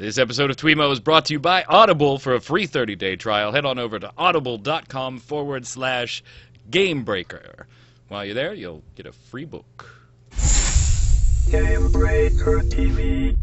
This episode of Twimmo is brought to you by Audible. For a free 30-day trial, head on over to audible.com/gamebreaker. While you're there, you'll get a free book. Gamebreaker TV.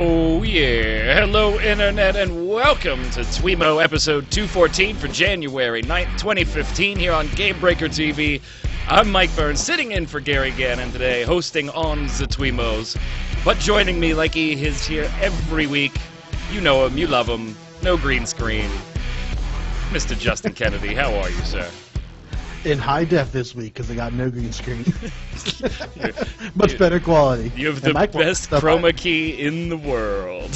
Oh yeah, hello internet and welcome to Twimmo episode 214 for January 9th, 2015 here on Gamebreaker TV. I'm Mike Burns, sitting in for Gary Gannon today, hosting on the Twimmos. But joining me like he is here every week, you know him, you love him, no green screen, Mr. Justin Kennedy. How are you, sir? In high def this week because I got no green screen. Much better quality. You have the best chroma key in the world.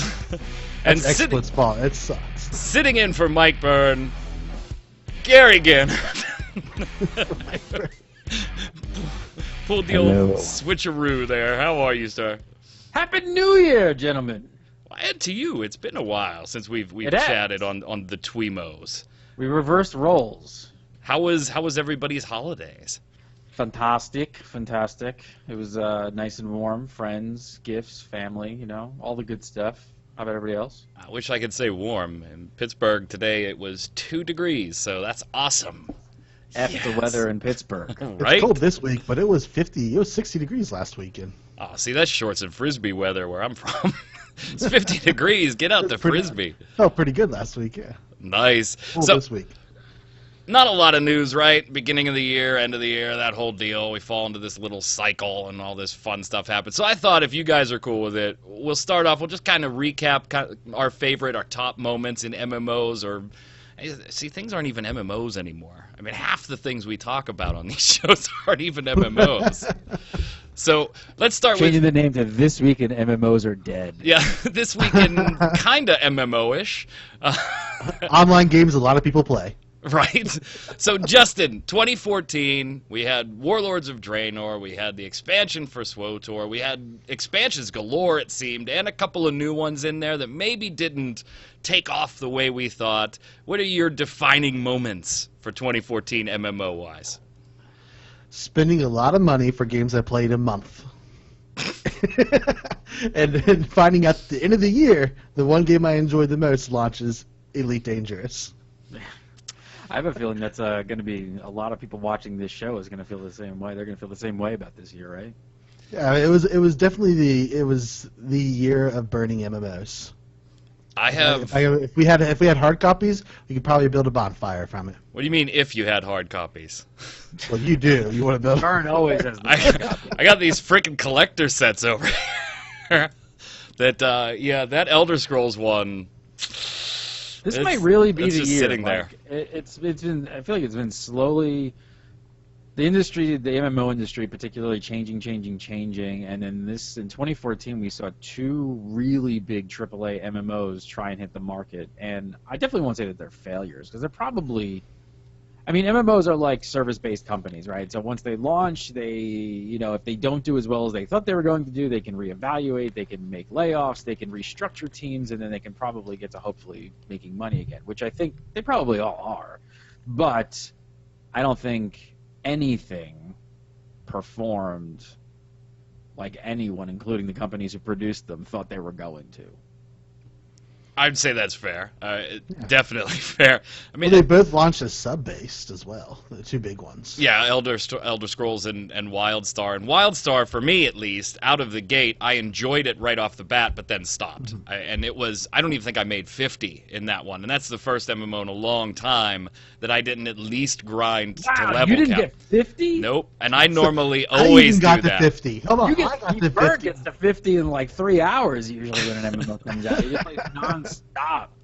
And that's Xsplic's fault. It sucks. Sitting in for Mike Byrne, Gary Gannon. Pulled the old switcheroo there. How are you, sir? Happy New Year, gentlemen. And to you, it's been a while since we've chatted on the Twimmos. We reversed roles. How was everybody's holidays? Fantastic. It was nice and warm. Friends, gifts, family, you know, all the good stuff. How about everybody else? I wish I could say warm. In Pittsburgh today, it was 2 degrees, so that's awesome. The weather in Pittsburgh. Right? It's cold this week, but it was 60 degrees last weekend. Oh, see, that's shorts and frisbee weather where I'm from. It's 50 degrees. Get out the frisbee. Felt pretty good last week, yeah. Nice. Cold So this week. Not a lot of news, right? Beginning of the year, end of the year, that whole deal. We fall into this little cycle and all this fun stuff happens. So I thought if you guys are cool with it, we'll start off. We'll just kind of recap our top moments in MMOs. Or see, things aren't even MMOs anymore. I mean, half the things we talk about on these shows aren't even MMOs. So let's start Changing the name to This Week in MMOs Are Dead. Yeah, This Week in kind of MMO-ish. Online games a lot of people play. Right? So, Justin, 2014, we had Warlords of Draenor, we had the expansion for SWTOR, we had expansions galore, it seemed, and a couple of new ones in there that maybe didn't take off the way we thought. What are your defining moments for 2014 MMO-wise? Spending a lot of money for games I played a month. and then finding out at the end of the year, the one game I enjoyed the most launches Elite Dangerous. I have a feeling that's going to be a lot of people watching this show is going to feel the same way. They're going to feel the same way about this year, right? Yeah, it was definitely the year of burning MMOs. If we had hard copies, we could probably build a bonfire from it. What do you mean if you had hard copies? Well, you do. You want to build. Burn always has the I got these freaking collector sets over here. That Elder Scrolls one. This might really be the just year. Sitting there. It's been. I feel like it's been slowly. The industry, the MMO industry, particularly changing, and then in 2014 we saw 2 really big AAA MMOs try and hit the market, and I definitely won't say that they're failures because they're probably. I mean, MMOs are like service-based companies, right? So once they launch, if they don't do as well as they thought they were going to do, they can reevaluate, they can make layoffs, they can restructure teams, and then they can probably get to hopefully making money again, which I think they probably all are. But I don't think anything performed like anyone, including the companies who produced them, thought they were going to. I'd say that's fair. Definitely fair. I mean, they both launched as sub-based as well. The 2 big ones. Yeah, Elder Scrolls and WildStar. And WildStar, for me at least, out of the gate, I enjoyed it right off the bat, but then stopped. Mm-hmm. I don't even think I made 50 in that one. And that's the first MMO in a long time that I didn't at least grind to level cap. You didn't get 50? Nope. And I normally always do that. I even got to 50. Hold on, I got to 50. Gets to 50 in like 3 hours usually when an MMO comes out. You just play non-stop.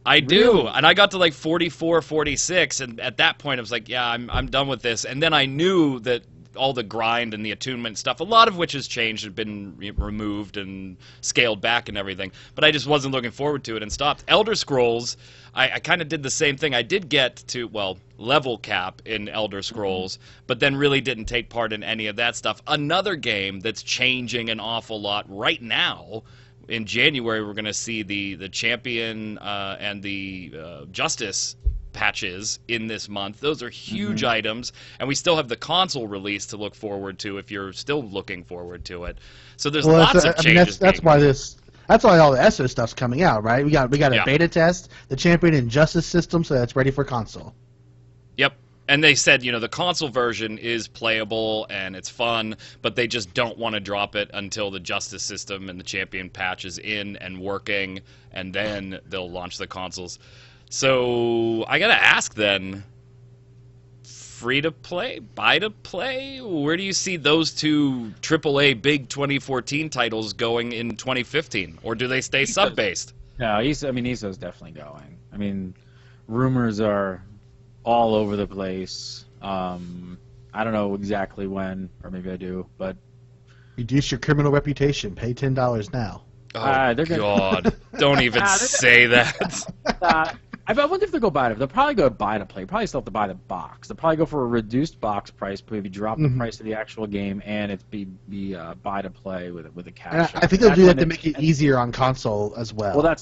I do, and I got to like 44, 46, and at that point I was like, yeah, I'm done with this. And then I knew that all the grind and the attunement stuff, a lot of which has changed and been removed and scaled back and everything. But I just wasn't looking forward to it and stopped. Elder Scrolls, I kind of did the same thing. I did get to, well, level cap in Elder Scrolls, but then really didn't take part in any of that stuff. Another game that's changing an awful lot right now. In January, we're going to see the Champion and the Justice patches in this month. Those are huge items, and we still have the console release to look forward to if you're still looking forward to it. So there's lots of changes. That's why all the ESO stuff's coming out, right? We got a beta test, the Champion and Justice system, so that's ready for console. Yep. And they said, the console version is playable and it's fun, but they just don't want to drop it until the Justice system and the Champion patch is in and working, and then they'll launch the consoles. So I got to ask then, free-to-play, buy-to-play? Where do you see those two AAA big 2014 titles going in 2015? Or do they stay sub-based? No, ESO's definitely going. I mean, rumors are all over the place. I don't know exactly when, or maybe I do, but reduce your criminal reputation. Pay $10 now. Oh, God. Don't even say that. I wonder if they'll go buy it. They'll probably go buy to play. Probably still have to buy the box. They'll probably go for a reduced box price, maybe drop the price of the actual game, and it's be buy to play with a cash. I think they'll do that to make it easier on console as well. Well,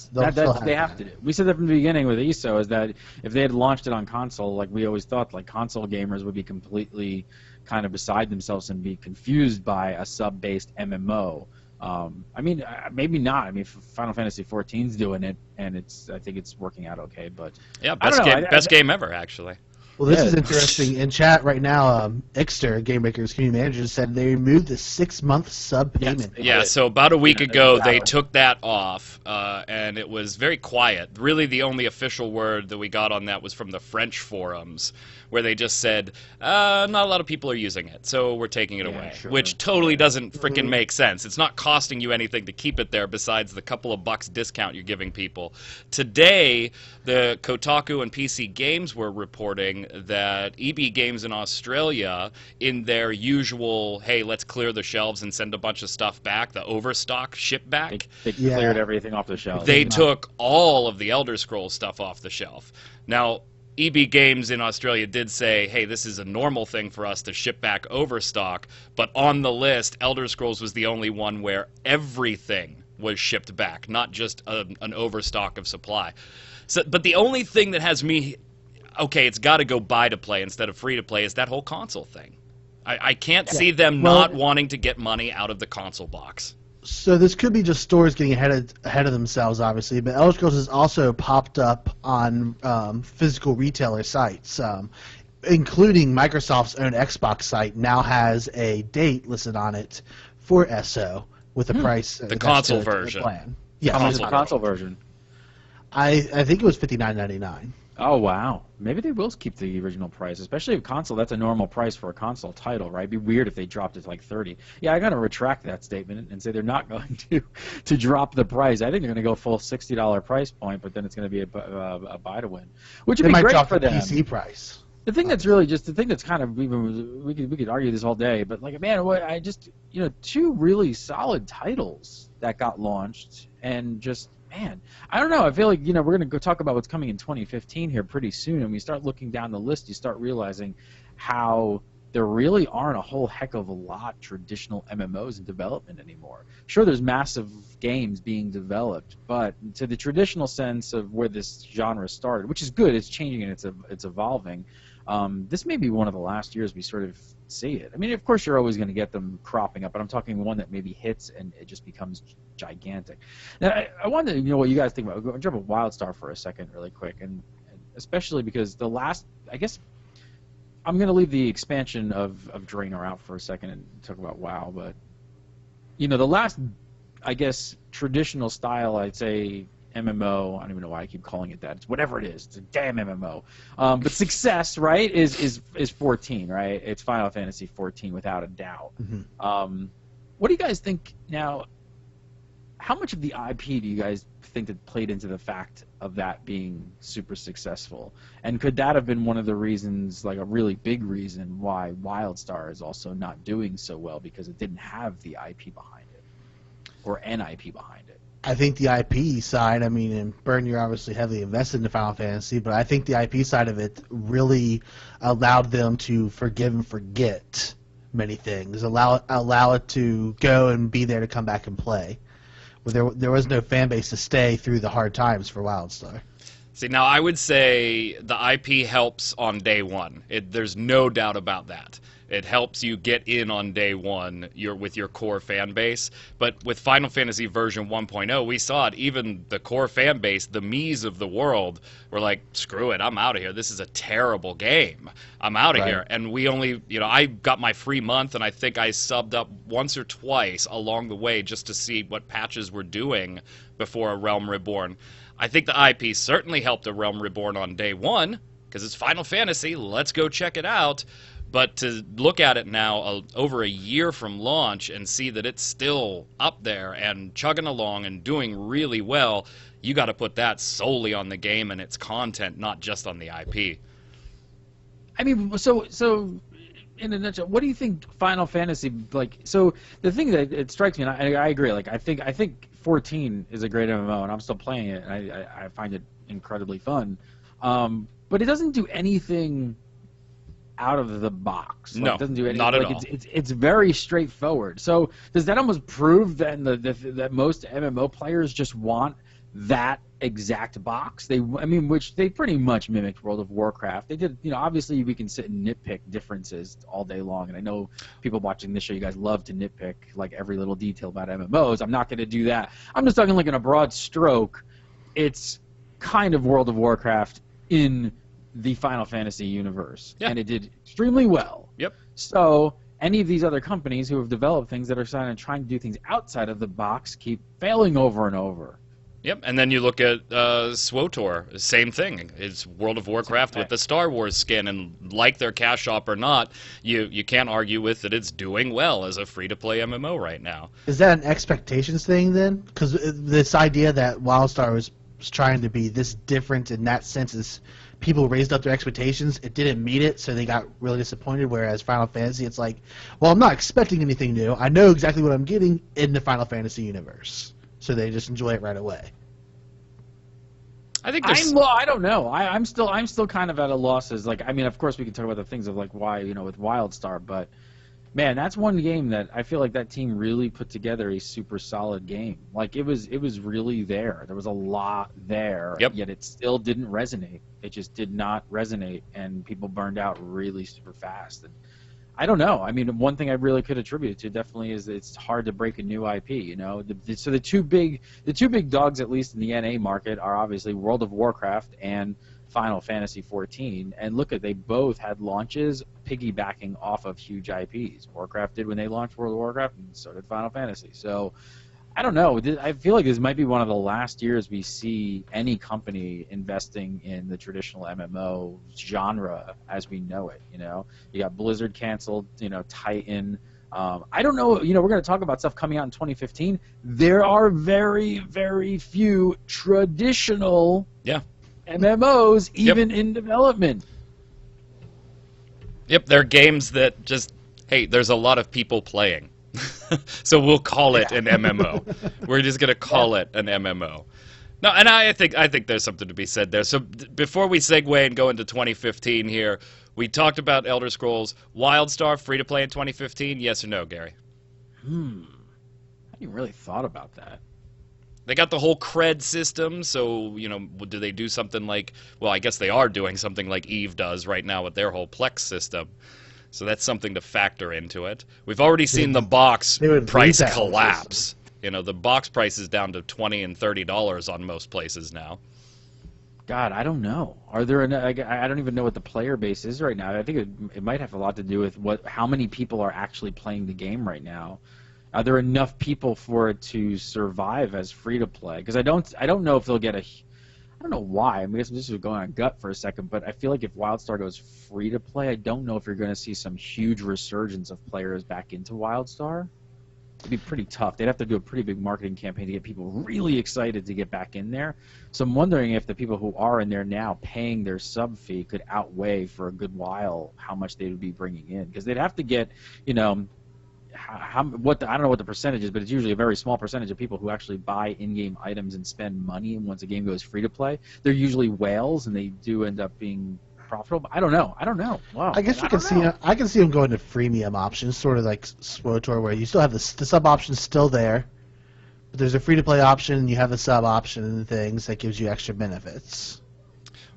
they have to do. We said that from the beginning with ESO, is that if they had launched it on console, like we always thought, like console gamers would be completely kind of beside themselves and be confused by a sub-based MMO. I mean, maybe not. I mean, Final Fantasy XIV's doing it, and I think it's working out okay. But yeah, best game ever, actually. Well, this is interesting. In chat right now, Ixter, Game Breaker's community manager, said they removed the 6-month sub payment. Yeah, so about a week ago, they took that off, and it was very quiet. Really, the only official word that we got on that was from the French forums, where they just said, not a lot of people are using it, so we're taking it away, which totally doesn't freaking make sense. It's not costing you anything to keep it there besides the couple of bucks discount you're giving people. Today, the Kotaku and PC Games were reporting that EB Games in Australia, in their usual, hey, let's clear the shelves and send a bunch of stuff back, the overstock ship back. They cleared everything off the shelf. They took all of the Elder Scrolls stuff off the shelf. Now, EB Games in Australia did say, hey, this is a normal thing for us to ship back overstock, but on the list, Elder Scrolls was the only one where everything was shipped back, not just an overstock of supply. So, but the only thing that has me, okay, it's got to go buy to play instead of free to play, is that whole console thing. I can't see them not wanting to get money out of the console box. So this could be just stores getting ahead of themselves, obviously, but Elder Scrolls has also popped up on physical retailer sites, including Microsoft's own Xbox site now has a date listed on it for ESO with a price. The console version. Yeah, the console version. I think it was $59.99. Oh, wow. Maybe they will keep the original price, especially if console. That's a normal price for a console title, right? It'd be weird if they dropped it to like $30. Yeah, I got to retract that statement and say they're not going to drop the price. I think they're going to go full $60 price point, but then it's going to be a buy to win, which would be great for them. PC price. The thing that's really just the thing that's kind of even we could argue this all day, but like man, I just two really solid titles that got launched and just. Man, I don't know. I feel like we're going to go talk about what's coming in 2015 here pretty soon, and we start looking down the list. You start realizing how there really aren't a whole heck of a lot traditional MMOs in development anymore. Sure, there's massive games being developed, but to the traditional sense of where this genre started, which is good, it's changing and it's evolving. This may be one of the last years we sort of see it. I mean, of course, you're always going to get them cropping up, but I'm talking one that maybe hits and it just becomes gigantic. Now, I wanted to know what you guys think about. I'll jump at WildStar for a second, really quick, and especially because the last, I guess, I'm going to leave the expansion of Draenor out for a second and talk about WoW, but the last, I guess, traditional style, I'd say. MMO, I don't even know why I keep calling it that. It's whatever it is. It's a damn MMO. But success, right, is 14, right? It's Final Fantasy 14 without a doubt. Mm-hmm. What do you guys think now? How much of the IP do you guys think that played into the fact of that being super successful? And could that have been one of the reasons, like a really big reason, why WildStar is also not doing so well, because it didn't have the IP behind it, or an IP behind it? I think the IP side, I mean, and Byrne, you're obviously heavily invested in Final Fantasy, but I think the IP side of it really allowed them to forgive and forget many things, allow it to go and be there to come back and play. There was no fan base to stay through the hard times for WildStar. See, now I would say the IP helps on day one. There's no doubt about that. It helps you get in on day one with your core fan base. But with Final Fantasy version 1.0, we saw it. Even the core fan base, the me's of the world, were like, screw it, I'm out of here. This is a terrible game. I'm out of here. And we only, I got my free month, and I think I subbed up once or twice along the way just to see what patches were doing before A Realm Reborn. I think the IP certainly helped A Realm Reborn on day one, because it's Final Fantasy. Let's go check it out. But to look at it now, over a year from launch, and see that it's still up there and chugging along and doing really well, you got to put that solely on the game and its content, not just on the IP. I mean, so in a nutshell, what do you think Final Fantasy, like? So the thing that it strikes me, and I agree. Like, I think 14 is a great MMO, and I'm still playing it. And I find it incredibly fun, but it doesn't do anything out of the box. Like, No, it doesn't do anything. not at like, all. It's very straightforward. So does that almost prove that that most MMO players just want that exact box? Which they pretty much mimicked World of Warcraft. They did, obviously we can sit and nitpick differences all day long, and I know people watching this show, you guys love to nitpick like every little detail about MMOs. I'm not going to do that. I'm just talking like in a broad stroke. It's kind of World of Warcraft in the Final Fantasy universe, and it did extremely well. Yep. So any of these other companies who have developed things that are trying to do things outside of the box keep failing over and over. Yep, and then you look at SWTOR, same thing. It's World of Warcraft with the Star Wars skin, and like their cash shop or not, you can't argue with that it's doing well as a free-to-play MMO right now. Is that an expectations thing then? Because this idea that WildStar was trying to be this different in that sense is people raised up their expectations, it didn't meet it, so they got really disappointed, whereas Final Fantasy, it's like, well, I'm not expecting anything new. I know exactly what I'm getting in the Final Fantasy universe. So they just enjoy it right away. I think I don't know. I'm still kind of at a loss. As like, I mean, of course we can talk about the things of like why, with WildStar, but man, that's one game that I feel like that team really put together a super solid game. Like it was really there. There was a lot there, yet it still didn't resonate. It just did not resonate, and people burned out really super fast. And I don't know. I mean, one thing I really could attribute it to definitely is it's hard to break a new IP. So the two big dogs, at least in the NA market, are obviously World of Warcraft and Final Fantasy XIV. And look, they both had launches piggybacking off of huge IPs. Warcraft did when they launched World of Warcraft, and so did Final Fantasy. So I don't know. I feel like this might be one of the last years we see any company investing in the traditional MMO genre as we know it. You got Blizzard canceled. Titan. I don't know. We're going to talk about stuff coming out in 2015. There are very, very few traditional MMOs even in development. Yep, they're games that just, hey, there's a lot of people playing. So we'll call it an MMO. We're just going to call it an MMO. No, and I think there's something to be said there. So before we segue and go into 2015 here, we talked about Elder Scrolls. WildStar, free-to-play in 2015, yes or no, Gary? I hadn't really thought about that. They got the whole cred system, so, do they do something like, well, I guess they are doing something like EVE does right now with their whole Plex system. So that's something to factor into it. We've already seen the box price collapse. The box price is down to $20 and $30 on most places now. God, I don't know. Are there? I don't even know what the player base is right now. I think it might have a lot to do with how many people are actually playing the game right now. Are there enough people for it to survive as free to play? Because I don't know if they'll get I don't know why. I guess I'm just going on gut for a second, but I feel like if WildStar goes free to play, I don't know if you're going to see some huge resurgence of players back into WildStar. it'd be pretty tough. They'd have to do a pretty big marketing campaign to get people really excited to get back in there. So I'm wondering if the people who are in there now paying their sub fee could outweigh for a good while how much they would be bringing in, because they'd have to get, you know, I don't know what the percentage is, but it's usually a very small percentage of people who actually buy in-game items and spend money once a game goes free to play. They're usually whales, and they do end up being profitable. I don't know. Wow. I guess I can see them going to freemium options, sort of like SWTOR, where you still have the sub option still there, but there's a free-to-play option, and you have the sub option and things that gives you extra benefits.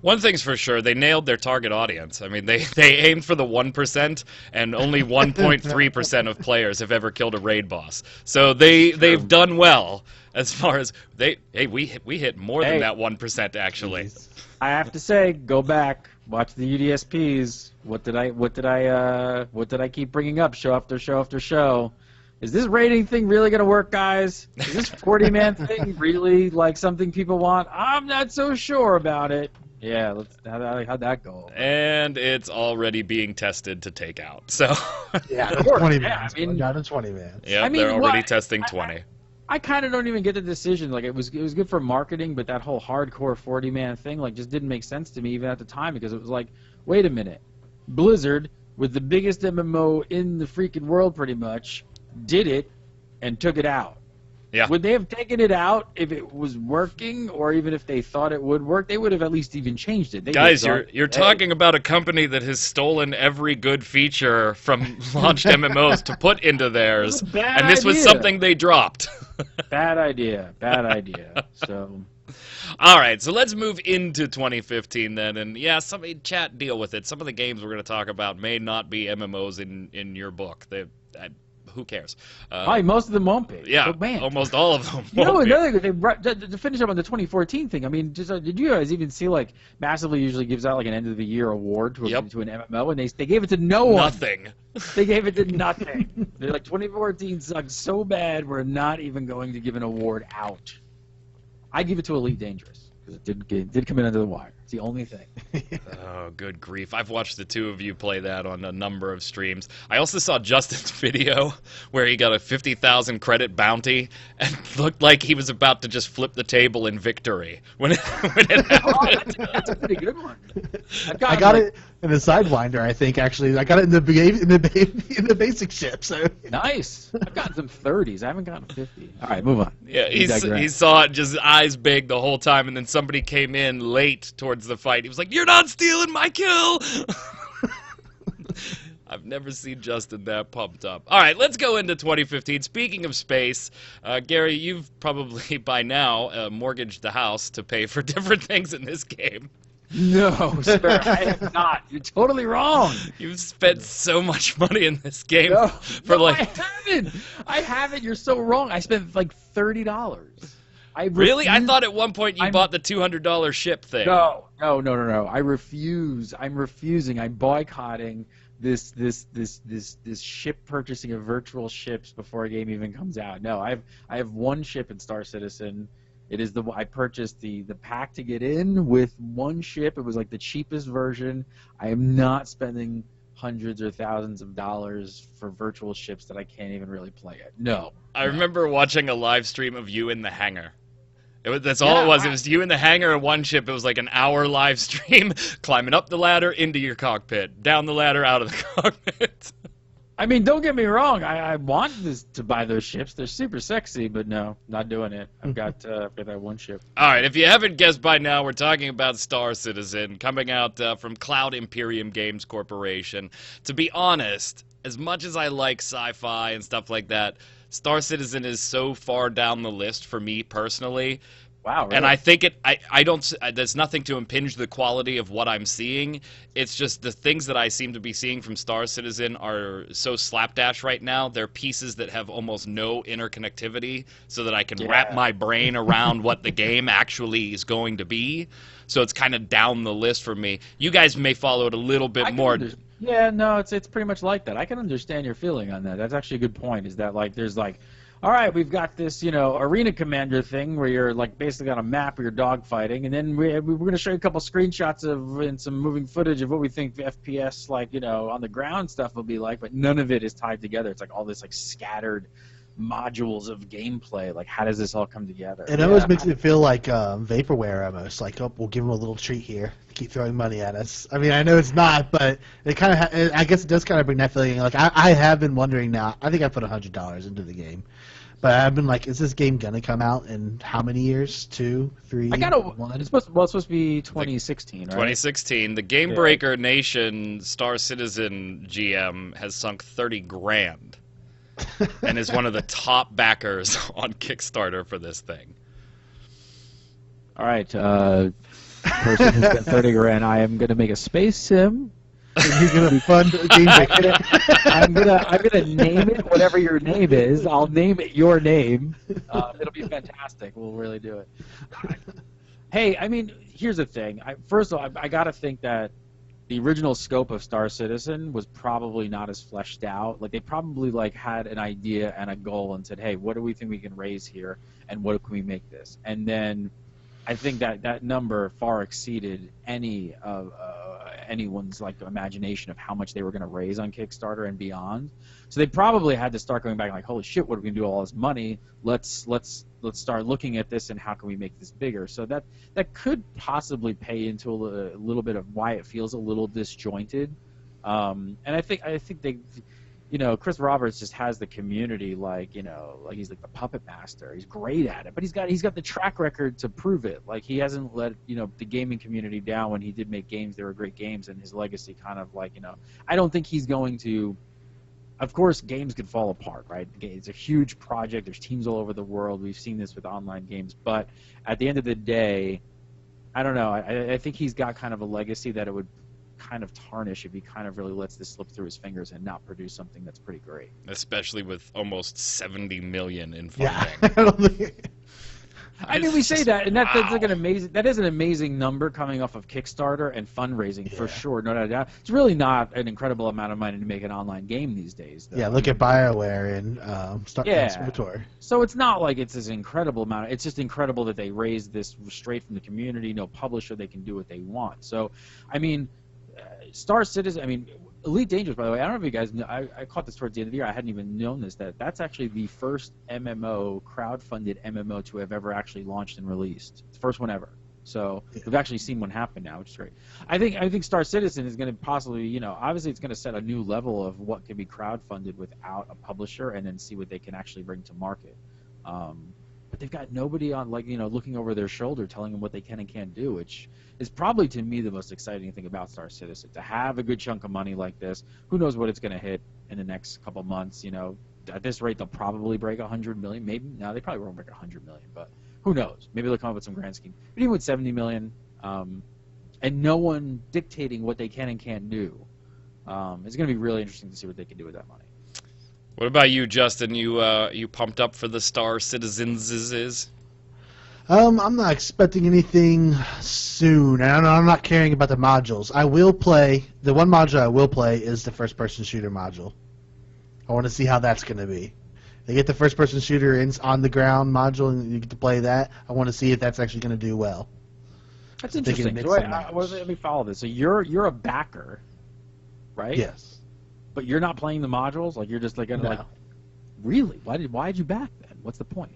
One thing's for sure, they nailed their target audience. I mean, they aimed for the 1%, and only 1.3% of players have ever killed a raid boss. So they've done well as far as we hit more than that 1% actually. I have to say, go back, watch the UDSPs. What did I keep bringing up show after show after show? Is this rating thing really going to work, guys? Is this 40-man thing really like something people want? I'm not so sure about it. Yeah, how'd that go? And it's already being tested to take out. So yeah, 20 man. Yeah, I mean, down to 20 man. Yeah, they're already testing 20. I kind of don't even get the decision. Like, it was good for marketing, but that whole hardcore 40-man thing like just didn't make sense to me even at the time, because it was like, wait a minute, Blizzard, with the biggest MMO in the freaking world pretty much, did it and took it out. Yeah. Would they have taken it out if it was working, or even if they thought it would work? They would have at least even changed it. Guys, you're talking about a company that has stolen every good feature from launched MMOs to put into theirs, and this was something they dropped. Bad idea. So. All right, so let's move into 2015 then, and yeah, somebody chat deal with it. Some of the games we're going to talk about may not be MMOs in your book. Who cares? Most of them won't be. Yeah, but man, almost all of them. You know, another thing, to finish up on the 2014 thing. I mean, just did you guys even see like Massively usually gives out like an end of the year award to an MMO, and they gave it to no one. Nothing. They gave it to nothing. They're like 2014 sucks so bad we're not even going to give an award out. I give it to Elite Dangerous because it did come in under the wire. It's the only thing. Oh, good grief. I've watched the two of you play that on a number of streams. I also saw Justin's video where he got a 50,000 credit bounty and looked like he was about to just flip the table in victory when it happened. That's a pretty good one. I got it in the Sidewinder, I think, actually. I got it in the basic ship. So nice. I've gotten some 30s. I haven't gotten 50. All right, move on. Yeah, he saw it just eyes big the whole time, and then somebody came in late towards the fight. He was like, "You're not stealing my kill!" I've never seen Justin that pumped up. All right, let's go into 2015. Speaking of space, Gary, you've probably by now mortgaged the house to pay for different things in this game. No, sir, I have not. You're totally wrong. You've spent so much money in this game I haven't. You're so wrong. I spent like $30. Really? I thought at one point you bought the $200 ship thing. No. I refuse. I'm refusing. I'm boycotting this ship purchasing of virtual ships before a game even comes out. No, I have one ship in Star Citizen. It is I purchased the pack to get in with one ship. It was like the cheapest version. I am not spending hundreds or thousands of dollars for virtual ships that I can't even really play at. No. I remember watching a live stream of you in the hangar. That's all it was. It was you in the hangar and one ship. It was like an hour live stream, climbing up the ladder into your cockpit, down the ladder out of the cockpit. I mean, don't get me wrong. I want to buy those ships. They're super sexy, but no, not doing it. I've got that one ship. All right, if you haven't guessed by now, we're talking about Star Citizen, coming out from Cloud Imperium Games Corporation. To be honest, as much as I like sci-fi and stuff like that, Star Citizen is so far down the list for me personally. Wow, really? And I think I don't, there's nothing to impinge the quality of what I'm seeing. It's just the things that I seem to be seeing from Star Citizen are so slapdash right now. They're pieces that have almost no interconnectivity so that I can wrap my brain around what the game actually is going to be. So it's kind of down the list for me. You guys may follow it a little bit more. Yeah, no, it's pretty much like that. I can understand your feeling on that. That's actually a good point, is that like there's like, all right, we've got this, arena commander thing where you're like basically on a map where you're dogfighting, and then we're going to show you a couple screenshots and some moving footage of what we think the FPS on the ground stuff will be like, but none of it is tied together. It's like all this like scattered modules of gameplay. Like, how does this all come together? It almost makes it feel like vaporware almost. Like, oh, we'll give them a little treat here to keep throwing money at us. I mean, I know it's not, but it kind of. I guess it does kind of bring that feeling. Like, I have been wondering now. I think I put $100 into the game, but I've been like, is this game gonna come out in how many years? 2, 3? One? It's supposed to be 2016, right? 2016. The Game Breaker Nation Star Citizen GM has sunk 30 grand. And is one of the top backers on Kickstarter for this thing. All right, person who spent 30 grand. I am gonna make a space sim. And you're gonna fund Game Breaker. I'm gonna name it whatever your name is. I'll name it your name. It'll be fantastic. We'll really do it. Hey, I mean, here's the thing. First of all, I gotta think that the original scope of Star Citizen was probably not as fleshed out. Like, they probably had an idea and a goal and said, hey, what do we think we can raise here, and what can we make this? And then I think that number far exceeded any of anyone's imagination of how much they were going to raise on Kickstarter and beyond. So they probably had to start going back like, holy shit, what are we going to do with all this money? Let's start looking at this and how can we make this bigger. So that could possibly pay into a little bit of why it feels a little disjointed. And I think they, Chris Roberts just has the community like he's like the puppet master. He's great at it, but he's got the track record to prove it. Like, he hasn't let the gaming community down when he did make games. They were great games, and his legacy kind of I don't think he's going to. Of course, games could fall apart, right? It's a huge project. There's teams all over the world. We've seen this with online games. But at the end of the day, I don't know. I think he's got kind of a legacy that it would kind of tarnish if he kind of really lets this slip through his fingers and not produce something that's pretty great. Especially with almost $70 million in funding. Yeah. I mean, we say that, and that's like that is an amazing number coming off of Kickstarter and fundraising for sure, no doubt. It's really not an incredible amount of money to make an online game these days, though. Yeah, look at BioWare and Saboteur. So it's not like it's this incredible amount. It's just incredible that they raised this straight from the community. No publisher, they can do what they want. So, I mean, Star Citizen. I mean, Elite Dangerous, by the way, I don't know if you guys know, I caught this towards the end of the year. I hadn't even known this, that's actually the first MMO, crowdfunded MMO to have ever actually launched and released. It's the first one ever. So we've actually seen one happen now, which is great. I think Star Citizen is going to possibly, obviously it's going to set a new level of what can be crowdfunded without a publisher, and then see what they can actually bring to market. But they've got nobody on, looking over their shoulder telling them what they can and can't do, which is probably, to me, the most exciting thing about Star Citizen. To have a good chunk of money like this, who knows what it's going to hit in the next couple months, At this rate, they'll probably break 100 million. Maybe, no, they probably won't break 100 million, but who knows? Maybe they'll come up with some grand scheme. But even with 70 million, and no one dictating what they can and can't do, it's going to be really interesting to see what they can do with that money. What about you, Justin? You pumped up for the Star Citizens? I'm not expecting anything soon. I'm not caring about the modules. I will play. The one module I will play is the first-person shooter module. I want to see how that's going to be. They get the first-person shooter on the ground module, and you get to play that. I want to see if that's actually going to do well. That's interesting. Let me follow this. So you're a backer, right? Yes. But you're not playing the modules? Like, you're just really? Why did you back then? What's the point?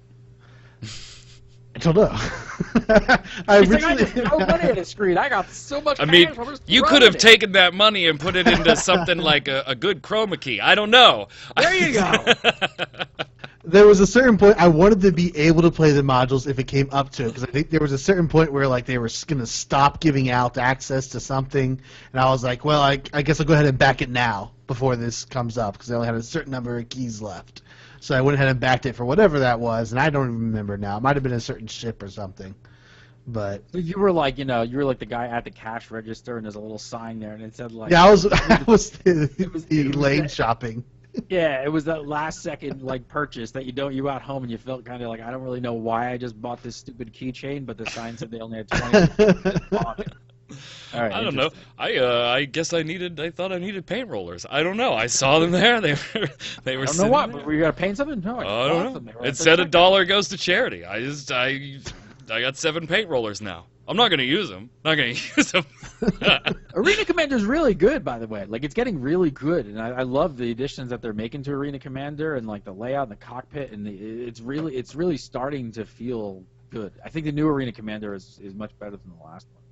I don't know. I just throw money at a screen. I got so much cash. I mean, you could have taken that money and put it into something like a good chroma key. I don't know. There you go. There was a certain point I wanted to be able to play the modules if it came up to it, because I think there was a certain point where they were going to stop giving out access to something, and I was like, well, I guess I'll go ahead and back it now before this comes up, because I only had a certain number of keys left. So I went ahead and backed it for whatever that was, and I don't even remember now. It might have been a certain ship or something. But you were like, you were like the guy at the cash register, and there's a little sign there, and it said like. Yeah, I was the lane shopping. Yeah, it was that last second purchase that you got home and you felt kind of like, I don't really know why I just bought this stupid keychain, but the sign said they only had 20. All right, I don't know. I guess I thought I needed paint rollers. I don't know. I saw them there. They were. I don't know what. But were you gonna paint something? No, I don't know. It said $1 goes to charity. I got 7 paint rollers now. I'm not gonna use them. Arena Commander's really good, by the way. Like, it's getting really good, and I love the additions that they're making to Arena Commander, and like the layout and the cockpit, and it's really starting to feel good. I think the new Arena Commander is much better than the last one.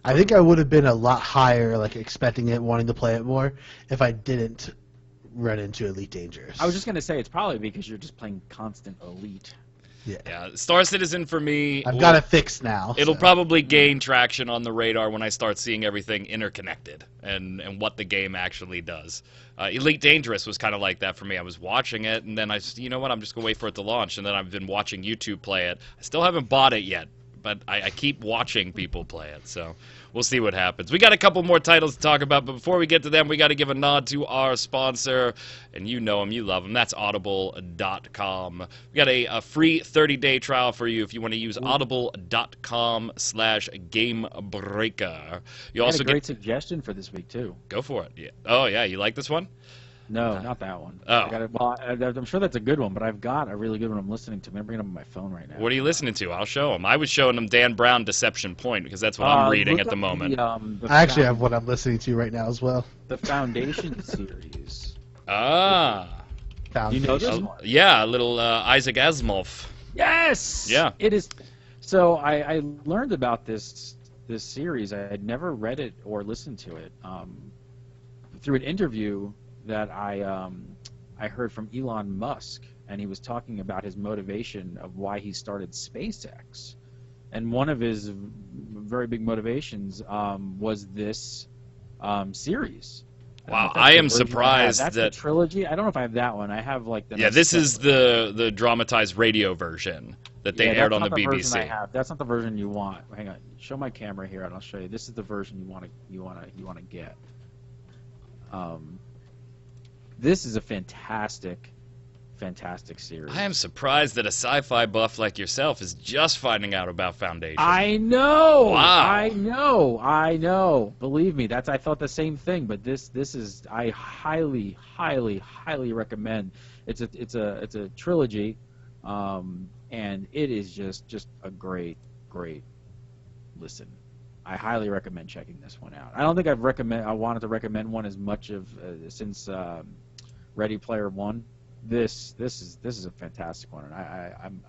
I think I would have been a lot higher, like expecting it, wanting to play it more, if I didn't run into Elite Dangerous. I was just gonna say it's probably because you're just playing constant Elite. Yeah, Star Citizen for me. I've got it fixed now. It'll so. probably gain traction on the radar when I start seeing everything interconnected and what the game actually does. Elite Dangerous was kind of like that for me. I was watching it, and then I just, you know what, I'm just going to wait for it to launch, and then I've been watching YouTube play it. I still haven't bought it yet, but I keep watching people play it, so we'll see what happens. We got a couple more titles to talk about, but before we get to them, we got to give a nod to our sponsor, and you know him, you love him. That's Audible.com. We got a free 30-day trial for you if you want to use Audible.com/GameBreaker. You also get a great suggestion for this week too. Go for it. Yeah. Oh yeah, you like this one? No, not that one. Oh. I'm sure that's a good one, but I've got a really good one I'm listening to. I'm bringing it up on my phone right now. What are you listening to? I'll show him. I was showing him Dan Brown Deception Point because that's what I'm reading at the moment. I actually have what I'm listening to right now as well. The Foundation series. Ah. Foundation. You know this one? Yeah, a little Isaac Asimov. Yes! Yeah. It is. So I learned about this series. I had never read it or listened to it through an interview that I heard from Elon Musk, and he was talking about his motivation of why he started SpaceX, and one of his very big motivations was this series. Wow, I am surprised that's that the trilogy. I don't know if I have that one. I have like the this is the dramatized radio version that they aired on the BBC. Version I have. That's not the version you want. Hang on, show my camera here, and I'll show you. This is the version you want to get. This is a fantastic series. I am surprised that a sci-fi buff like yourself is just finding out about Foundation. I know. Wow. I know. Believe me, I thought the same thing. But this is I highly recommend. It's a trilogy, and it is just a great listen. I highly recommend checking this one out. I don't think I wanted to recommend one as much since Ready Player One. This is a fantastic one, and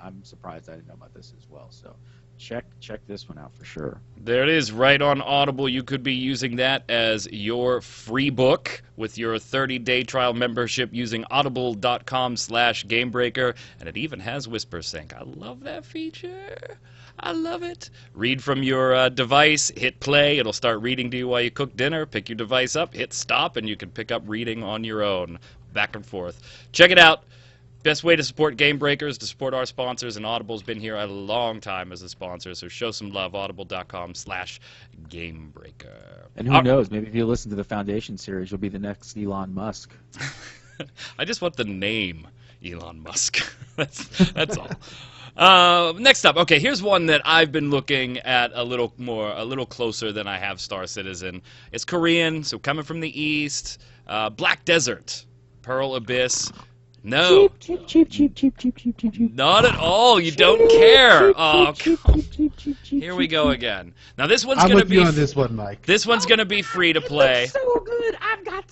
I'm surprised I didn't know about this as well. So check this one out for sure. There it is, right on Audible. You could be using that as your free book with your 30-day trial membership using audible.com/gamebreaker, and it even has Whisper Sync. I love that feature. I love it. Read from your device, hit play, it'll start reading to you while you cook dinner, pick your device up, hit stop, and you can pick up reading on your own, back and forth. Check it out. Best way to support Game Breakers, to support our sponsors, and Audible's been here a long time as a sponsor, so show some love, audible.com/gamebreaker. And who knows, maybe if you listen to the Foundation series, you'll be the next Elon Musk. I just want the name Elon Musk. That's all. Next up, okay, here's one that I've been looking at a little closer than I have Star Citizen. It's Korean, so coming from the East. Black Desert, Pearl Abyss. No. Cheap. Not at all. You don't care. Oh, here we go again. Now this one's gonna be on this one, Mike. This one's gonna be free to play. It's so good.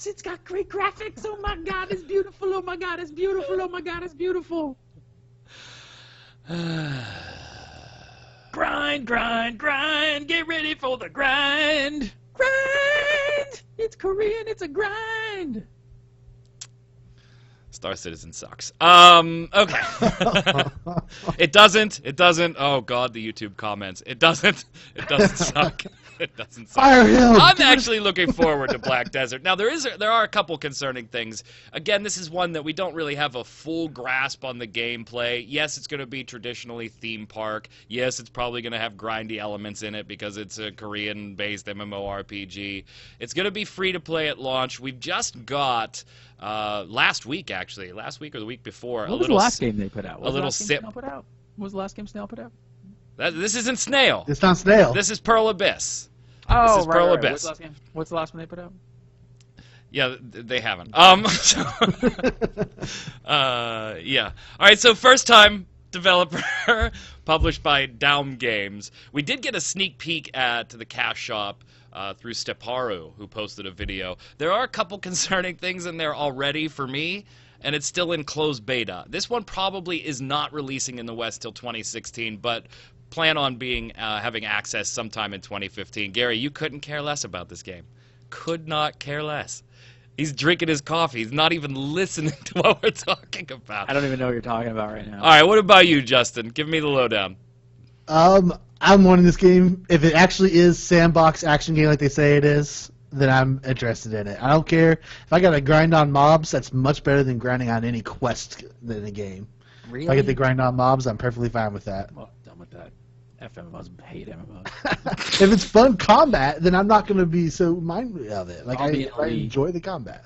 It's got great graphics. Oh my God, it's beautiful. Oh my God, it's beautiful. Oh my God, it's beautiful. Grind. Get ready for the grind. Grind. It's Korean. It's a grind. Star Citizen sucks. Okay. It doesn't. Oh God, the YouTube comments. It doesn't suck. It doesn't suck. Fire him! I'm actually looking forward to Black Desert. Now there are a couple concerning things. Again, this is one that we don't really have a full grasp on the gameplay. Yes, it's going to be traditionally theme park. Yes, it's probably going to have grindy elements in it because it's a Korean-based MMORPG. It's going to be free to play at launch. We've just got last week or the week before. What was the last game they put out? A little sip. What was the last game Snail put out? This isn't Snail. It's not Snail. This is Pearl Abyss. Oh, this is Pearl Abyss. What's the last one they put out? Yeah, they haven't. Yeah. All right, so first time developer, published by Daum Games. We did get a sneak peek at the cash shop through Steparu, who posted a video. There are a couple concerning things in there already for me, and it's still in closed beta. This one probably is not releasing in the West till 2016, but plan on having access sometime in 2015. Gary, you couldn't care less about this game. Could not care less. He's drinking his coffee. He's not even listening to what we're talking about. I don't even know what you're talking about right now. All right, what about you, Justin? Give me the lowdown. I'm wanting this game. If it actually is sandbox action game like they say it is, then I'm interested in it. I don't care if I got to grind on mobs. That's much better than grinding on any quest in a game. Really? If I get to grind on mobs, I'm perfectly fine with that. Well, done with that. FMMOs hate MMOs. If it's fun combat, then I'm not going to be so minded of it. Like I Obviously. enjoy the combat.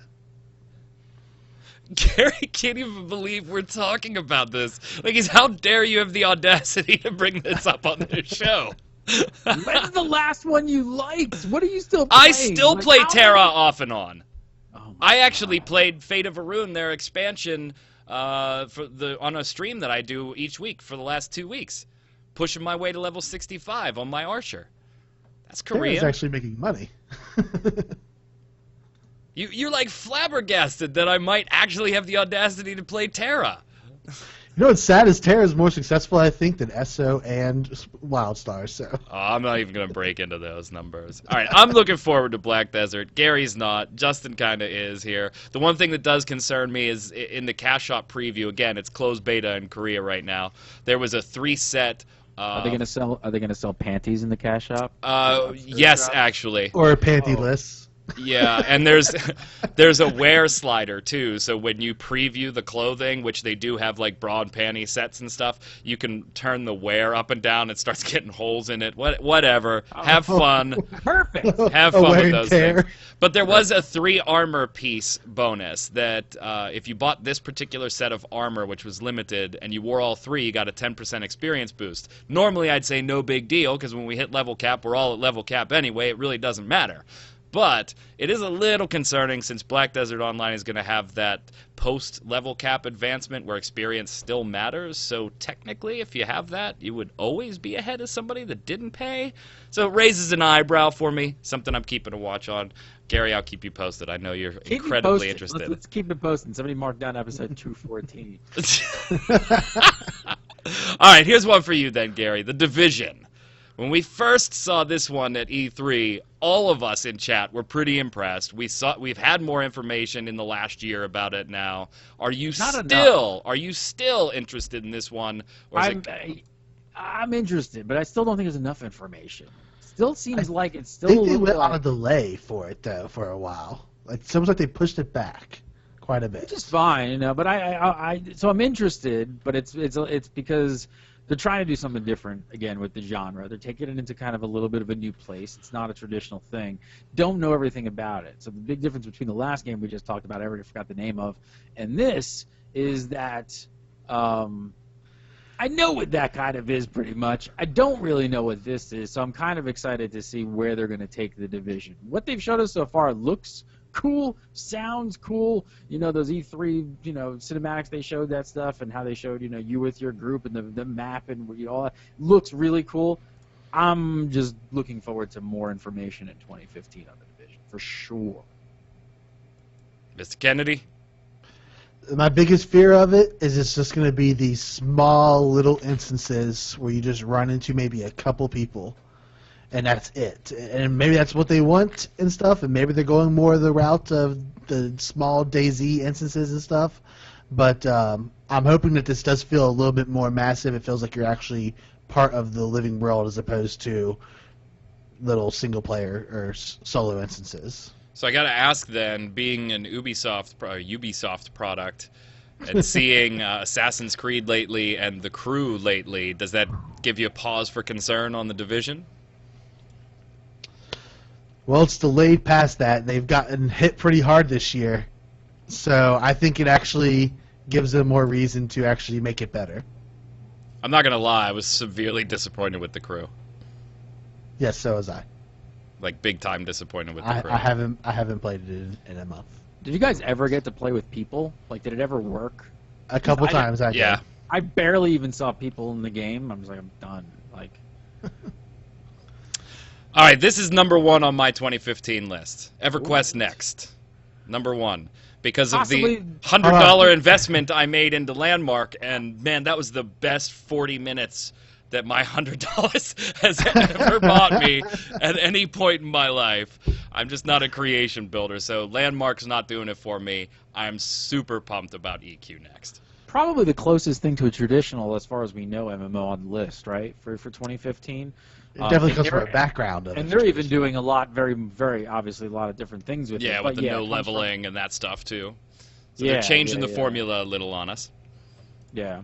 Gary can't even believe we're talking about this. Like, how dare you have the audacity to bring this up on the show? When's the last one you liked? What are you still playing? I still play Terra off and on. Oh I actually played Fate of Arun, their expansion, on a stream that I do each week for the last 2 weeks. Pushing my way to level 65 on my Archer. That's Korean. Terra's actually making money. You're like flabbergasted that I might actually have the audacity to play Terra. You know what's sad is Terra's more successful, I think, than ESO and WildStar. So I'm not even going to break into those numbers. All right, I'm looking forward to Black Desert. Gary's not. Justin kind of is here. The one thing that does concern me is in the Cash Shop preview, again, it's closed beta in Korea right now. There was a 3-set... Are they gonna sell panties in the cash shop? Yes, actually. or pantyless. Yeah, and there's a wear slider too. So when you preview the clothing, which they do have like bra and panty sets and stuff, you can turn the wear up and down. It starts getting holes in it. Whatever. Have fun. Perfect. Have A fun wear with and those tear. things. But there was a 3 armor piece bonus that if you bought this particular set of armor, which was limited, and you wore all 3, you got a 10% experience boost. Normally, I'd say no big deal, because when we hit level cap, we're all at level cap anyway. It really doesn't matter. But it is a little concerning since Black Desert Online is going to have that post-level cap advancement where experience still matters. So technically, if you have that, you would always be ahead of somebody that didn't pay. So it raises an eyebrow for me, something I'm keeping a watch on. Gary, I'll keep you posted. I know you're incredibly interested. Let's keep it posted. Somebody mark down episode 214. All right, here's one for you then, Gary. The Division. When we first saw this one at E3, all of us in chat were pretty impressed. We've had more information in the last year about it now. Are you still interested in this one? Or I'm interested, but I still don't think there's enough information. Still seems like it's still. I think they went on a delay for it though for a while. Like it's almost like they pushed it back quite a bit. Which is fine, you know. But so I'm interested, but it's because they're trying to do something different again with the genre. They're taking it into kind of a little bit of a new place. It's not a traditional thing. Don't know everything about it. So the big difference between the last game we just talked about, I already forgot the name of, and this is that I know what that kind of is pretty much. I don't really know what this is, so I'm kind of excited to see where they're going to take the Division. What they've showed us so far looks cool, sounds cool. You know, those E3, you know, cinematics they showed that stuff and how they showed, you know, you with your group and the map and you know, all that looks really cool. I'm just looking forward to more information in 2015 on the Division for sure. Mr. Kennedy? My biggest fear of it is it's just going to be these small little instances where you just run into maybe a couple people, and that's it. And maybe that's what they want and stuff, and maybe they're going more the route of the small DayZ instances and stuff. But I'm hoping that this does feel a little bit more massive. It feels like you're actually part of the living world as opposed to little single-player or solo instances. So I got to ask then, being an Ubisoft product and seeing Assassin's Creed lately and The Crew lately, does that give you a pause for concern on the Division? Well, it's delayed past that. They've gotten hit pretty hard this year. So I think it actually gives them more reason to actually make it better. I'm not going to lie, I was severely disappointed with The Crew. Yes, so was I. Like, big time disappointed with The Crew. I haven't played it in a month. Did you guys ever get to play with people? Like, did it ever work? A couple times I did. Yeah. I barely even saw people in the game. I was like, I'm done. Like, All right, this is number 1 on my 2015 list. EverQuest Next, number 1, because of the $100 investment I made into Landmark, and man, that was the best 40 minutes that my $100 has ever bought me at any point in my life. I'm just not a creation builder, so Landmark's not doing it for me. I'm super pumped about EQ Next. Probably the closest thing to a traditional, as far as we know, MMO on the list, right? For 2015. It definitely comes from a background of it. And they're even doing a lot, very obviously, a lot of different things with it. Yeah, but with the no leveling and that stuff too. So Yeah, they're changing yeah, the yeah. formula a little on us. Yeah,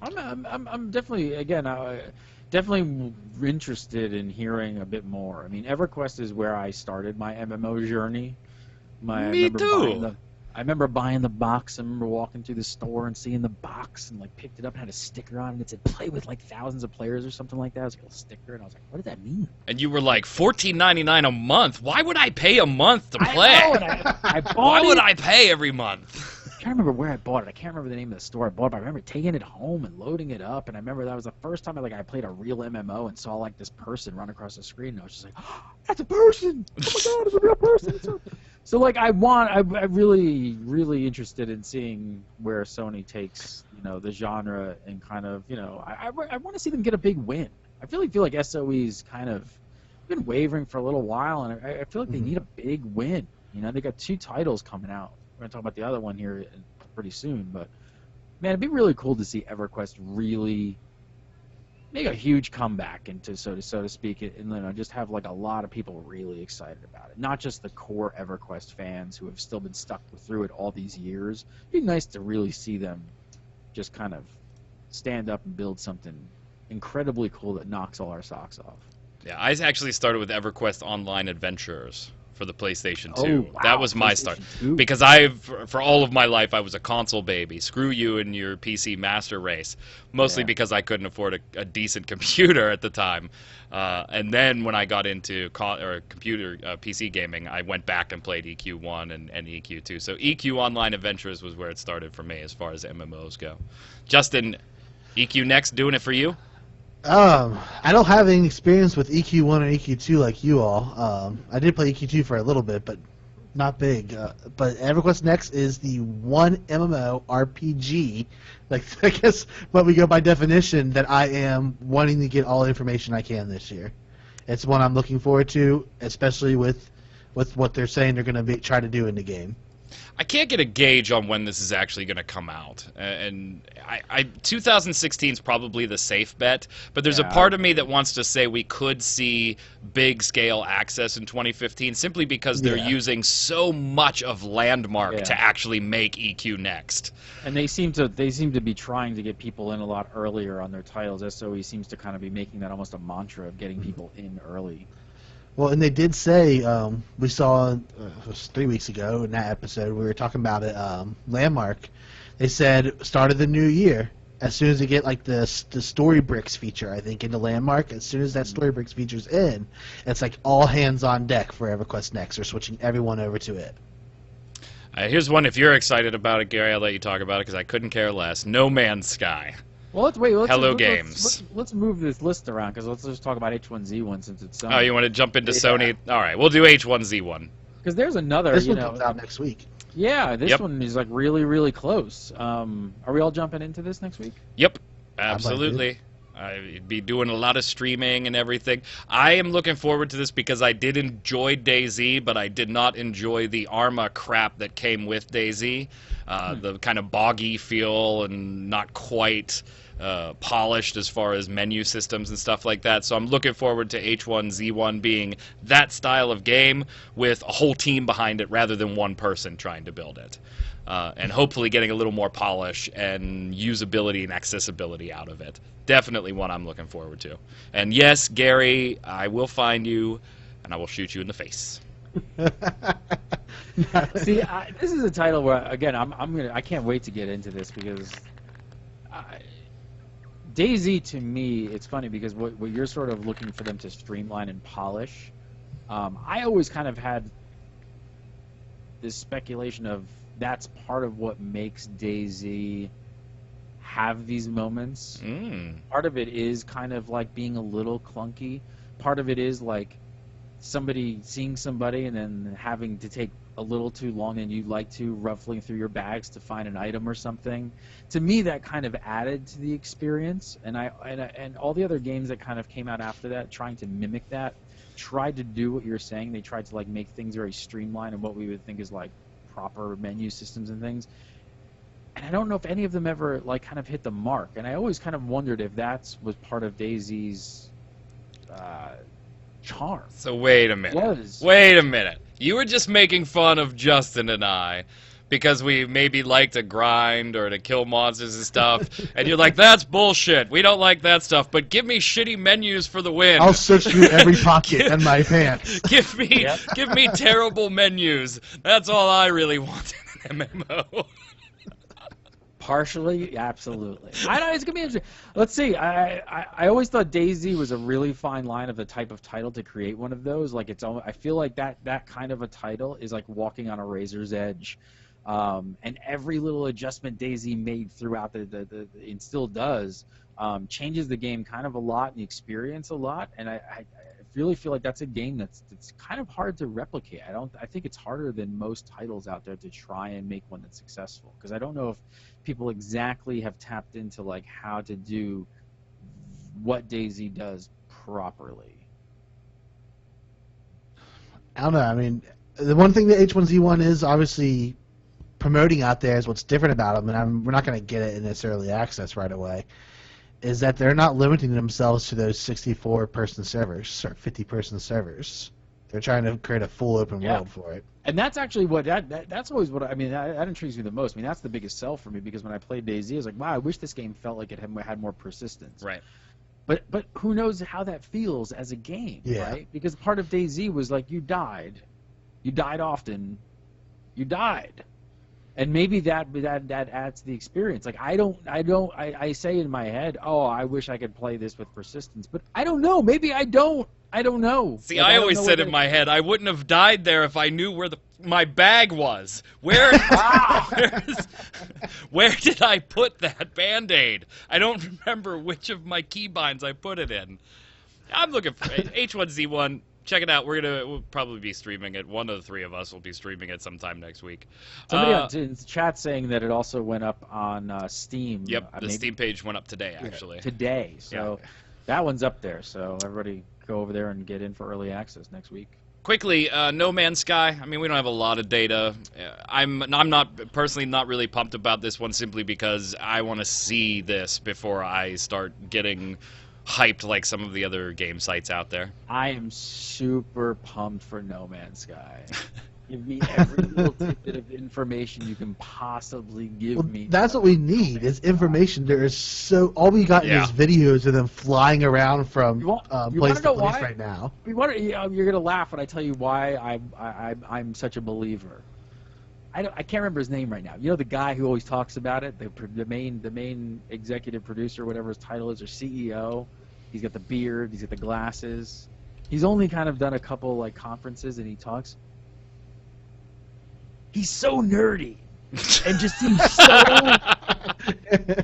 I'm definitely definitely interested in hearing a bit more. I mean, EverQuest is where I started my MMO journey. Me too. I remember buying the box. I remember walking through the store and seeing the box and like picked it up and had a sticker on it. And it said "play with like thousands of players" or something like that. It was like a little sticker, and I was like, "What does that mean?" And you were like, $14.99 a month. Why would I pay a month to play? I know, and I bought Why it. would I pay every month? I can't remember where I bought it. I can't remember the name of the store I bought it, but I remember taking it home and loading it up. And I remember that was the first time I played a real MMO and saw like this person run across the screen. And I was just like, oh, "That's a person! Oh my god, it's a real person!" So like I'm really interested in seeing where Sony takes the genre and kind of I want to see them get a big win. I feel like SOE's kind of been wavering for a little while, and I feel like they need a big win. They got 2 titles coming out. We're gonna talk about the other one here pretty soon, but man, it'd be really cool to see EverQuest really make a huge comeback into so to speak, and just have like a lot of people really excited about it. Not just the core EverQuest fans who have still been stuck through it all these years. It'd be nice to really see them just kind of stand up and build something incredibly cool that knocks all our socks off. Yeah, I actually started with EverQuest Online Adventures for the PlayStation 2. Oh, wow. That was my start. 2. Because for all of my life, I was a console baby. Screw you and your PC master race. Mostly because I couldn't afford a decent computer at the time. And then when I got into computer PC gaming, I went back and played EQ1 and EQ2. So EQ Online Adventures was where it started for me as far as MMOs go. Justin, EQ Next doing it for you? I don't have any experience with EQ1 or EQ2 like you all. I did play EQ2 for a little bit, but not big. But EverQuest Next is the one MMORPG, like I guess what we go by definition, that I am wanting to get all the information I can this year. It's one I'm looking forward to, especially with what they're saying they're going to try to do in the game. I can't get a gauge on when this is actually going to come out, and 2016 is probably the safe bet, but there's a part of me that wants to say we could see big-scale access in 2015 simply because they're using so much of Landmark to actually make EQ Next. And they seem to be trying to get people in a lot earlier on their titles. SOE seems to kind of be making that almost a mantra of getting people in early. Well, and they did say, we saw, it was 3 weeks ago in that episode, we were talking about it, Landmark. They said, start of the new year, as soon as they get like the Story Bricks feature, I think, into Landmark, as soon as that Story Bricks feature's in, it's like all hands on deck for EverQuest Next. They're switching everyone over to it. Here's one, if you're excited about it, Gary, I'll let you talk about it because I couldn't care less. No Man's Sky. Well, let's move this list around because let's just talk about H1Z1 since it's Sony. Oh, you want to jump into Sony? All right, we'll do H1Z1 because there's another. This one comes out next week. Yeah, this one is like really, really close. Are we all jumping into this next week? Yep, absolutely. I'd be doing a lot of streaming and everything. I am looking forward to this because I did enjoy DayZ, but I did not enjoy the Arma crap that came with DayZ. The kind of boggy feel and not quite polished as far as menu systems and stuff like that. So I'm looking forward to H1Z1 being that style of game with a whole team behind it rather than one person trying to build it. And hopefully getting a little more polish and usability and accessibility out of it. Definitely one I'm looking forward to. And yes, Gary, I will find you and I will shoot you in the face. See, this is a title where again I can't wait to get into this because DayZ to me, it's funny because what you're sort of looking for them to streamline and polish. I always kind of had this speculation of that's part of what makes DayZ have these moments. Part of it is kind of like being a little clunky, part of it is like somebody seeing somebody and then having to take a little too long than you'd like to, ruffling through your bags to find an item or something. To me, that kind of added to the experience, and all the other games that kind of came out after that, trying to mimic that, tried to do what you're saying. They tried to like make things very streamlined and what we would think is like proper menu systems and things. And I don't know if any of them ever like kind of hit the mark. And I always kind of wondered if that was part of DayZ's charm. So wait a minute. Wait a minute. You were just making fun of Justin and I because we maybe like to grind or to kill monsters and stuff, and you're like, that's bullshit. We don't like that stuff, but give me shitty menus for the win. I'll search through every pocket in my pants. Give me terrible menus. That's all I really want in an MMO. Partially, absolutely. I know it's gonna be interesting. Let's see. I always thought DayZ was a really fine line of the type of title to create one of those. Like I feel like that kind of a title is like walking on a razor's edge, and every little adjustment DayZ made throughout it still does changes the game kind of a lot and the experience a lot. And I really feel like that's a game that's kind of hard to replicate. I think it's harder than most titles out there to try and make one that's successful, because I don't know if people exactly have tapped into like how to do what DayZ does properly. I don't know. I mean, the one thing that H1Z1 is obviously promoting out there is what's different about them, and we're not going to get it in this early access right away, is that they're not limiting themselves to those 64-person servers or 50-person servers. They're trying to create a full open world for it. And that's actually what that's always what I mean. That intrigues me the most. I mean, that's the biggest sell for me, because when I played DayZ, I was like, wow, I wish this game felt like it had more persistence. Right. But who knows how that feels as a game, right? Because part of DayZ was like you died often, you died. And maybe that adds to the experience. Like I say in my head, oh, I wish I could play this with persistence, but I don't know. Maybe I don't. I don't know. See, like, I always said in my head, I wouldn't have died there if I knew where my bag was. Where did I put that Band-Aid? I don't remember which of my keybinds I put it in. I'm looking for H1Z1. Check it out. We'll probably be streaming it. One of the three of us will be streaming it sometime next week. Somebody in the chat saying that it also went up on Steam. Yep, the Steam page went up today, actually. Today, so that one's up there. So everybody go over there and get in for early access next week. Quickly, No Man's Sky. I mean, we don't have a lot of data. I'm not personally not really pumped about this one, simply because I want to see this before I start getting hyped like some of the other game sites out there. I am super pumped for No Man's Sky. Give me every little tidbit of information you can possibly give me. That's what we need, is information. There is all we got in is videos of them flying around from place to place right now. You're gonna laugh when I tell you why I'm such a believer. I can't remember his name right now. You know the guy who always talks about it, the main executive producer, whatever his title is, or CEO. He's got the beard. He's got the glasses. He's only kind of done a couple like conferences, and he talks. He's so nerdy, and just seems so.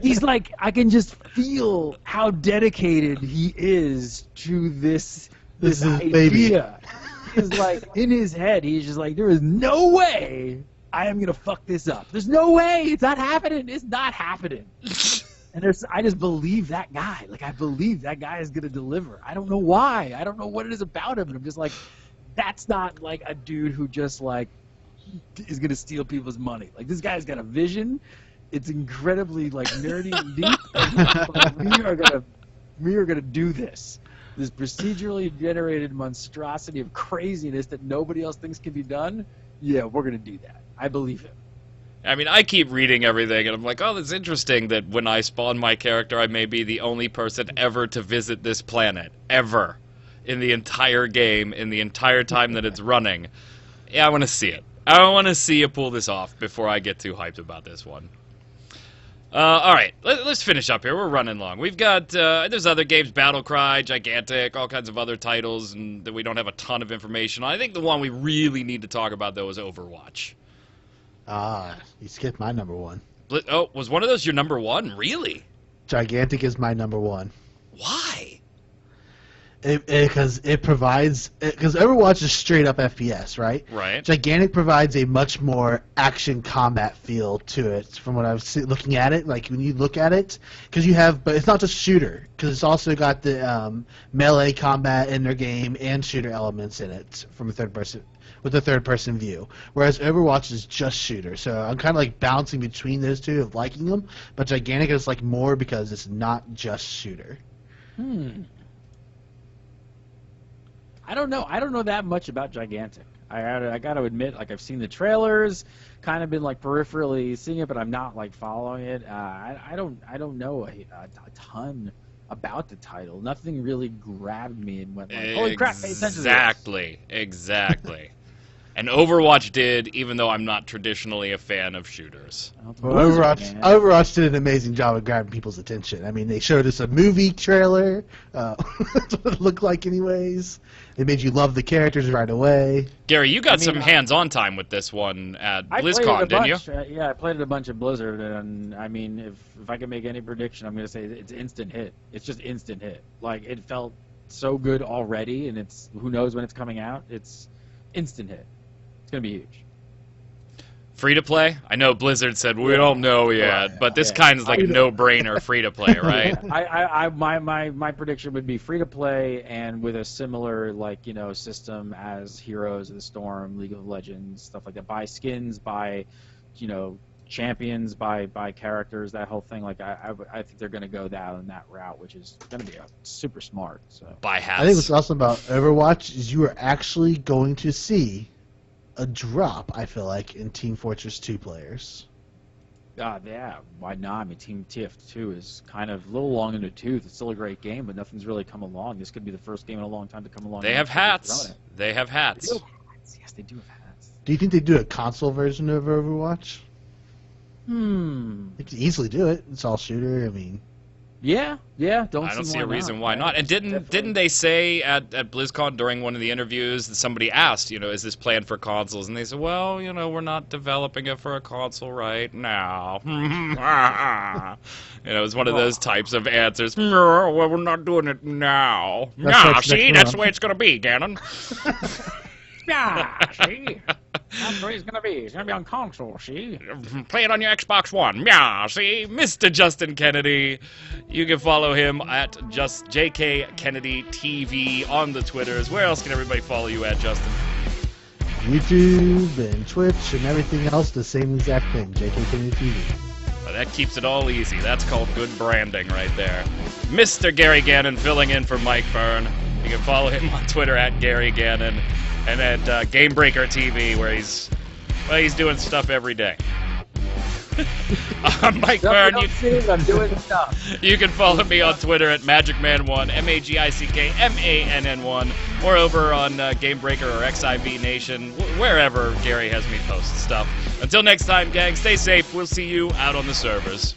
He's like, I can just feel how dedicated he is to this idea. Baby. He's like, in his head, he's just like, there is no way I am gonna fuck this up. There's no way. It's not happening. It's not happening. And I just believe that guy. Like, I believe that guy is gonna deliver. I don't know why. I don't know what it is about him. And I'm just like, that's not like a dude who just like is gonna steal people's money. Like, this guy's got a vision. It's incredibly like nerdy and deep. And we are gonna do this. This procedurally generated monstrosity of craziness that nobody else thinks can be done. Yeah, we're gonna do that. I believe him. I mean, I keep reading everything, and I'm like, oh, that's interesting that when I spawn my character, I may be the only person ever to visit this planet. Ever. In the entire game, in the entire time that it's running. Yeah, I want to see it. I want to see you pull this off before I get too hyped about this one. Alright, let's finish up here. We're running long. We've got, there's other games, Battlecry, Gigantic, all kinds of other titles, and that we don't have a ton of information on. I think the one we really need to talk about, though, is Overwatch. You skipped my number one. Oh, was one of those your number one? Really? Gigantic is my number one. Why? Because it provides, because Overwatch is straight up FPS, right? Right. Gigantic provides a much more action combat feel to it from what I was looking at it. Like when you look at it, because you have, but it's not just shooter, because it's also got the melee combat in their game and shooter elements in it from a third person with a third person view. Whereas Overwatch is just shooter, so I'm kind of like bouncing between those two of liking them. But Gigantic is like more because it's not just shooter. I don't know. I don't know that much about Gigantic. I got to admit, like I've seen the trailers, kind of been like peripherally seeing it, but I'm not like following it. I don't know a ton about the title. Nothing really grabbed me and went like, holy crap, pay attention to this. Exactly. And Overwatch did, even though I'm not traditionally a fan of shooters. Well, Overwatch did an amazing job of grabbing people's attention. I mean, they showed us a movie trailer. That's what it looked like anyways. It made you love the characters right away. Gary, you got some hands-on time with this one at BlizzCon, didn't you? Yeah, I played it a bunch at Blizzard, and I mean, if I can make any prediction, I'm going to say it's instant hit. It's just instant hit. Like, it felt so good already, and it's who knows when it's coming out. It's instant hit. It's going to be huge. Free to play? I know Blizzard said we don't know yet, but this kind is like a no-brainer free to play, right? My prediction would be free to play and with a similar system as Heroes of the Storm, League of Legends, stuff like that. Buy skins, buy champions, buy characters, that whole thing. Like I think they're going to go down that route, which is going to be super smart. So buy hats. I think what's awesome about Overwatch is you are actually going to see a drop, I feel like, in Team Fortress 2 players. Yeah, why not? I mean, Team TF2 is kind of a little long in the tooth. It's still a great game, but nothing's really come along. This could be the first game in a long time to come along. They have hats. They have hats. Yes, they do have hats. Do you think they do a console version of Overwatch? They could easily do it. It's all shooter. I mean, yeah. I don't see a reason why not. And didn't they say at BlizzCon during one of the interviews that somebody asked, is this planned for consoles? And they said, well, we're not developing it for a console right now. It was one of those types of answers. No, well, we're not doing it now. That's the way it's going to be, Ganon. Yeah, see? That's the way it's going to be. It's going to be on console, see? Play it on your Xbox One. Yeah, see? Mr. Justin Kennedy. You can follow him at just JK Kennedy TV on the Twitters. Where else can everybody follow you at, Justin? YouTube and Twitch and everything else, the same exact thing. JK Kennedy TV. Well, that keeps it all easy. That's called good branding right there. Mr. Gary Gannon filling in for Mike Byrne. You can follow him on Twitter at Gary Gannon. And at Gamebreaker TV, where he's doing stuff every day. I'm Mike Byrne. I'm doing stuff. You can follow me on Twitter at MagicMan1, MAGICKMANN1, or over on Gamebreaker or XIV Nation, wherever Gary has me post stuff. Until next time, gang, stay safe. We'll see you out on the servers.